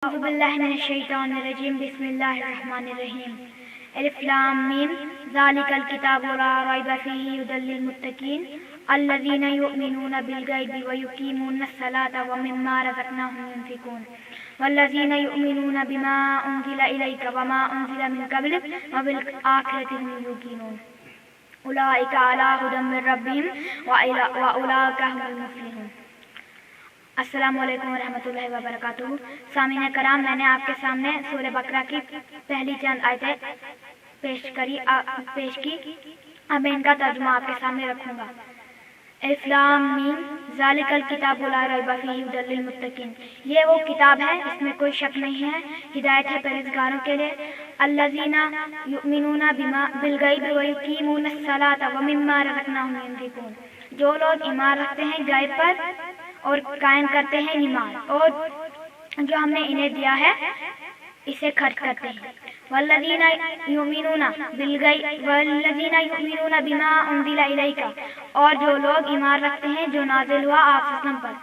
أعوذ بالله من الشيطان الرجيم بسم الله الرحمن الرحيم الف لام میم ذلك الكتاب لا ريب فيه هدى للمتقين الذين يؤمنون بالغيب ويقيمون الصلاة ومما رزقناهم ينفقون والذين يؤمنون بما أنزل إليك وما أنزل من قبلك وبالآخرة هم يوقنون أولئك على هدى من ربهم وأولئك هم المفلحون۔ अस्सलामु अलैकुम रहमतुल्लाहि व बरकातुहू। सामीन कराम, मैंने आपके सामने सूरह बकरा की पहली चंद आयतें पेश की। अब मैं इनका तर्जुमा आपके सामने रखूँगा। अलिफ लाम मीम ज़ालिकल किताबु ला रैब फ़ीहि हुदल लिल मुत्तक़ीन। ये वो किताब है, इसमें कोई शक नहीं है, हिदायत है परहेज़गारों के लिए। अल्लज़ीना युमिनूना बिल गैबि व युक़ीमूनस सलाता व मिम्मा रज़क़नाहुम युनफ़िक़ून। जो लोग ईमान रखते हैं गैब पर और कायम करते हैं नमाज, और जो हमने इन्हें दिया है इसे खर्च करते हैं। वल्लज़ीना युमिनूना बिमा उन्ज़िला इलैका, और जो लोग ईमान रखते हैं जो नाज़िल हुआ आप सल्लम पर,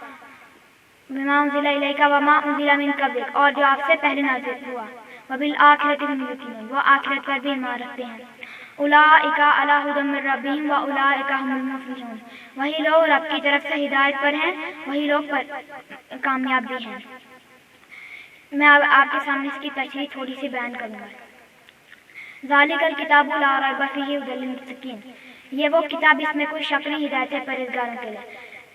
बिमा उन्ज़िला इलैका वमा उन्ज़िला मिन क़ब्लिक, और जो आपसे पहले नाज़िल हुआ, वबिल आखिरति हुम युक़िनून, वो आखिरत पर भी ईमान रखते हैं। उलाइका अला हुदन मिन रब्बिहिम व उलाइका हुमुल मुफ़्लिहून। वही लोग रब की तरफ से हिदायत पर हैं, वही लोग कामयाब भी हैं। मैं अब आपके सामने इसकी तशरीह थोड़ी सी बयान करूँगा। ज़ालिकल किताबु ला रैब फ़ीहि हुदल लिल मुत्तक़ीन। ये वो किताब, इसमें कोई शक नहीं, हिदायत है परहेज़गारों के लिए।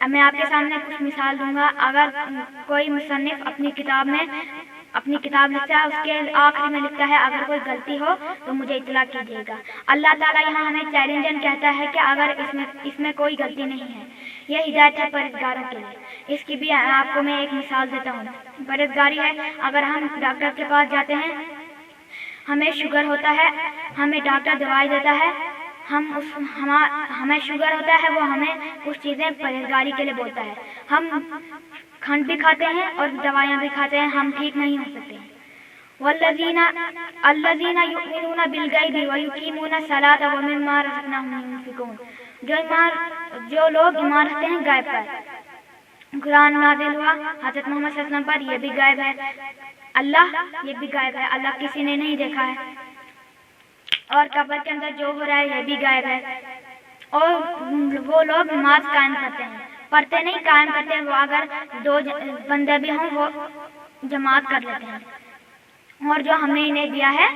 अब मैं आपके सामने कुछ मिसाल दूंगा। अगर कोई मुसन्निफ अपनी किताब लिखता है, उसके आखिरी में लिखता है अगर कोई गलती हो तो मुझे इत्तला कीजिएगा। अल्लाह ताला यहाँ हमें चैलेंजन कहता है कि अगर इसमें कोई गलती नहीं है, यह हिदायत है परहेज़गारों के लिए। इसकी भी आपको मैं एक मिसाल देता हूँ। परहेज़गारी है, अगर हम डॉक्टर के पास जाते हैं, हमें शुगर होता है, हमें डॉक्टर दवाई देता है, हमें शुगर होता है, वो हमें कुछ चीज़ें परहेज़गारी के लिए बोलता है। हम खंड भी खाते हैं और दवाइयाँ भी खाते हैं, हम ठीक नहीं हो सकते हैं। अल्लज़ीना युमिनूना बिल गैबि व युक़ीमूना सलाता व मिम्मा रज़क़नाहुम युनफ़िक़ून। जो लोग ईमान रखते हैं गैब पर, कुरान नाज़िल हुआ हज़रत मोहम्मद सल्लल्लाहु अलैहि वसल्लम पर, यह भी गैब है। अल्लाह, ये भी गैब है, अल्लाह किसी ने नहीं देखा है। और कब्र के अंदर जो हो रहा है यह भी गैब है। और वो लोग नमाज कायम करते हैं, पढ़ते नहीं कायम करते हैं। वो अगर दो बंदे भी हों वो जमात कर लेते हैं, और जो हमने इन्हें दिया है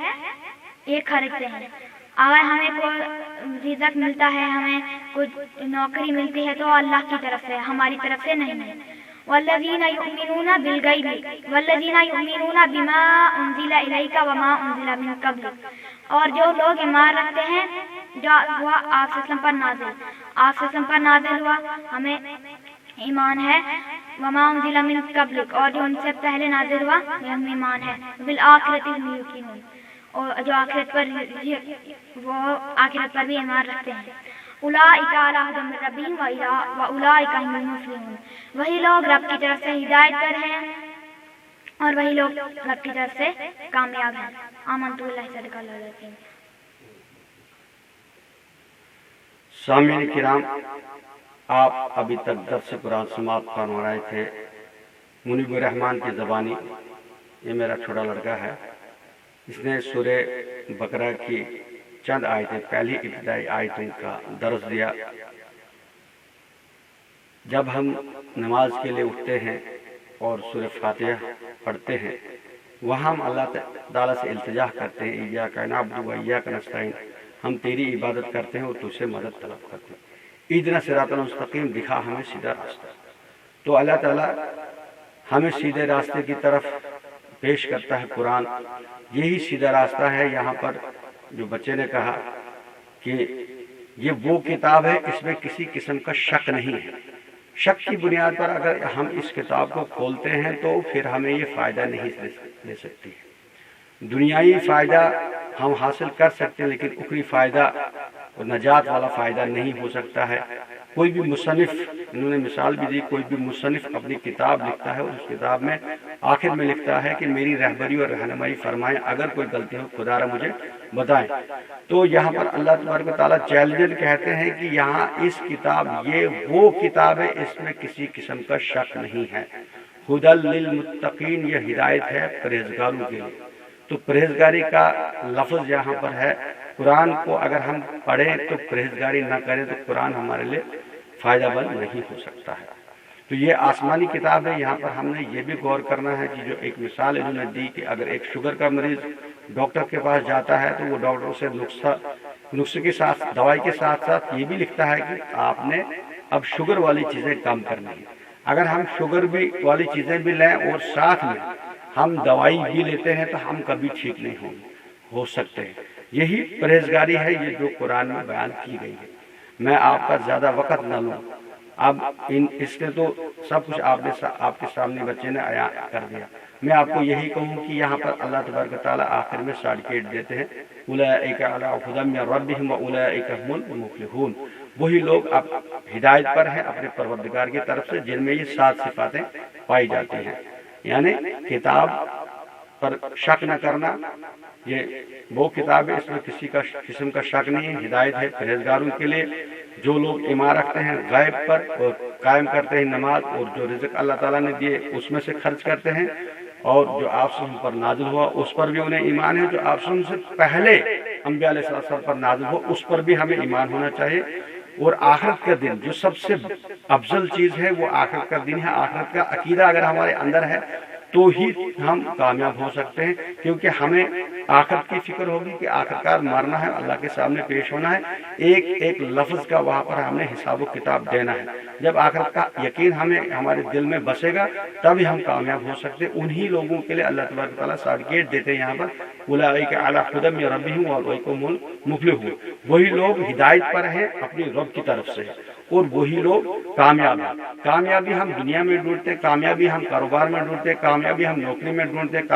ये खरीदते हैं। अगर हमें कोई रिज़्क़ मिलता है, हमें कुछ नौकरी मिलती है तो अल्लाह की तरफ से, हमारी तरफ से नहीं है। वल्लज़ीना युमिनूना बिल गैबि वल्लज़ीना युमिनूना बिमा उन्ज़िला इलैका वमा उन्ज़िला मिन क़ब्लिक। और जो लोग ईमान रखते हैं जो हुआ आप सल्लम पर नाज़िल हुआ, हमें ईमान है। वमा उन्ज़िला मिन क़ब्लिक, और जो उनसे पहले नाज़िल हुआ हमें ईमान है। बिल आखिरति हुम युक़िनून, और जो आखिरत पर भी ईमान रखते हैं। उलाइका अला हुदन मिन रब्बिहिम व उलाइका हुमुल मुफ़्लिहून। वही लोग रब की तरफ से हिदायत पर हैं और वही लोग रब की तरफ से कामयाब हैं। आमनतु बिल्लाहि सदक़ल्लाहुल अज़ीम। सामीन किराम, आप अभी तक दर्स कुरान समाप्त फरमा रहे थे मुनीबुर रहमान की ज़बानी। ये मेरा छोटा लड़का है, इसने सूरह बकरा की चंद आयतें, पहली इब्तिदाई आयतों का दर्स दिया। जब हम नमाज के लिए उठते हैं और सूरह फातिहा पढ़ते हैं, वहाँ हम अल्लाह ताला से इल्तिजा करते हैं, इय्याका नअबुदु व इय्याका नस्तईन, हम तेरी इबादत करते हैं और तुझसे मदद तलब करते हैं। इहदिना सिरातल मुस्तकीम, दिखा हमें सीधा रास्ता। तो अल्लाह ताला हमें सीधे रास्ते की तरफ पेश करता है कुरान। यही सीधा रास्ता है। यहाँ पर जो बच्चे ने कहा कि ये वो किताब है, इसमें किसी किस्म का शक नहीं है। शक की बुनियाद पर अगर हम इस किताब को खोलते हैं तो फिर हमें ये फ़ायदा नहीं ले सकती है। दुनियावी फ़ायदा हम हासिल कर सकते हैं, लेकिन उखरी फ़ायदा और नजात वाला फ़ायदा नहीं हो सकता है। कोई भी मुसन्निफ, इन्होंने मिसाल भी दी, कोई भी मुसन्निफ अपनी किताब लिखता है और उस किताब में आखिर में लिखता है कि मेरी रहबरी और रहनुमाई फरमाएं, अगर कोई गलती हो खुदारा मुझे बताएं। तो यहाँ पर अल्लाह तबारक व तआला चैलेंजर कहते हैं कि यहाँ इस किताब, ये वो किताब है, इसमें किसी किस्म का शक नहीं है। ہدل للمتقین، یہ ہدایت ہے پرہیزگاروں کے لیے۔ تو پرہیزگاری کا لفظ یہاں پر ہے۔ قرآن کو اگر ہم پڑھیں تو پرہیزگاری نہ کریں تو قرآن ہمارے لیے فائدہ مند نہیں ہو سکتا ہے۔ تو یہ آسمانی کتاب ہے۔ یہاں پر ہم نے یہ بھی غور کرنا ہے کہ جو ایک مثال انہوں نے دی کہ اگر ایک شوگر کا مریض ڈاکٹر کے پاس جاتا ہے تو وہ ڈاکٹر سے نسخے کے ساتھ، دوائی کے ساتھ ساتھ یہ بھی لکھتا ہے کہ آپ نے اب شوگر والی چیزیں کم کرنی ہے۔ اگر ہم شوگر بھی والی چیزیں بھی لیں اور ساتھ میں ہم دوائی بھی لیتے ہیں تو ہم کبھی ٹھیک نہیں ہو سکتے۔ یہی پرہیزگاری ہے یہ جو قرآن میں بیان کی گئی ہے۔ میں آپ کا زیادہ وقت نہ لوں، اب اس نے تو سب کچھ آپ کے سامنے بچے نے عیاں کر دیا۔ میں آپ کو یہی کہوں کہ یہاں پر اللہ تبارک و تعالیٰ آخر میں سرٹیفکیٹ دیتے ہیں، اولئک علی ھدی من ربہم واولئک ھم المفلحون۔ وہی لوگ اب ہدایت پر ہیں اپنے پروردگار کی طرف سے جن میں یہ 7 صفاتیں پائی جاتی ہیں، یعنی کتاب پر شک نہ کرنا۔ یہ وہ کتاب ہے، اس میں کسی کا قسم کا شک نہیں ہے۔ ہدایت ہے پرہیزگاروں کے لیے، جو لوگ ایمان رکھتے ہیں غیب پر اور قائم کرتے ہیں نماز، اور جو رزق اللہ تعالیٰ نے دیے اس میں سے خرچ کرتے ہیں، اور جو آپ پر نازل ہوا اس پر بھی انہیں ایمان ہے، جو آپ سے پہلے انبیاء علیہ السلام پر نازل ہوا اس پر بھی ہمیں ایمان ہونا چاہیے۔ اور آخرت کا دن جو سب سے افضل چیز ہے وہ آخرت کا دن ہے۔ آخرت کا عقیدہ اگر ہمارے اندر ہے تو ہی ہم کامیاب ہو سکتے ہیں، کیونکہ ہمیں آخرت کی فکر ہوگی کہ آخرکار مرنا ہے، اللہ کے سامنے پیش ہونا ہے، ایک ایک لفظ کا وہاں پر ہم نے حساب و کتاب دینا ہے۔ جب آخرت کا یقین ہمارے دل میں بسے گا تبھی ہم کامیاب ہو سکتے ہیں۔ انہی لوگوں کے لیے اللہ تبارک و تعالیٰ سرٹیفکیٹ دیتے ہیں یہاں پر، اولئک علی ھدی من ربہم واولئک ھم المفلحون۔ وہی لوگ ہدایت پر ہیں اپنی رب کی طرف سے، اور وہی لوگ کامیاب ہیں۔ کامیابی ہم دنیا میں ڈھونڈتے ہیں، کامیابی ہم کاروبار میں ڈھونڈتے ہیں، کامیابی ہم نوکری میں ڈھونڈتے ہیں،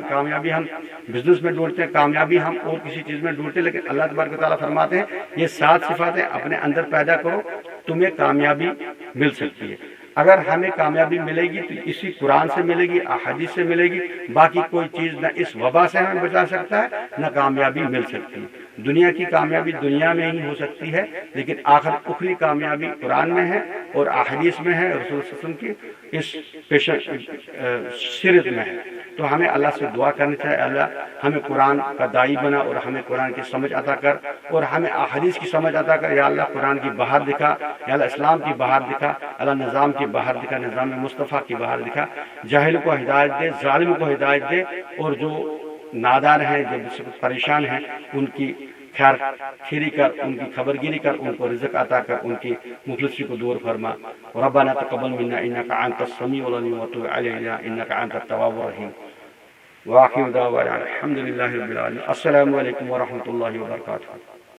کامیابی ہم بزنس میں ڈھونڈتے ہیں، کامیابی ہم اور کسی چیز میں ڈھونڈتے ہیں، لیکن اللہ تبارک و تعالیٰ فرماتے ہیں یہ 7 صفاتیں اپنے اندر پیدا کرو، تمہیں کامیابی مل سکتی ہے۔ اگر ہمیں کامیابی ملے گی تو اسی قرآن سے ملے گی، احادیث سے ملے گی، باقی کوئی چیز نہ اس وبا سے ہمیں بچا سکتا ہے نہ کامیابی مل سکتی ہے۔ دنیا کی کامیابی دنیا میں ہی ہو سکتی ہے، لیکن آخر اخری کامیابی قرآن میں ہے اور احادیث میں ہے، رسول صلی اللہ علیہ وسلم کی اس سیرت میں ہے۔ تو ہمیں اللہ سے دعا کرنی چاہیے، اللہ ہمیں قرآن کا داعی بنا اور ہمیں قرآن کی سمجھ عطا کر اور ہمیں احادیث کی سمجھ عطا کر۔ یا اللہ قرآن کی بہار دکھا، یا اللہ اسلام کی بہار دکھا، اللہ نظام کی بہار دکھا، نظام مصطفیٰ کی بہار دکھا۔ جاہل کو ہدایت دے، ظالم کو ہدایت دے، اور جو نادار ہیں، جو پریشان ہیں، ان کی خیر کھیری کر، ان کی خبرگیری کر، ان کو رزق عطا کر، ان کی مفلسی کو دور فرما۔ ربنا تقبل منا انك انت السميع العليم وتب علينا انك انت التواب الرحيم۔ واخر دعوانا الحمد لله رب العالمين۔ السلام علیکم ورحمۃ اللہ وبرکاتہ۔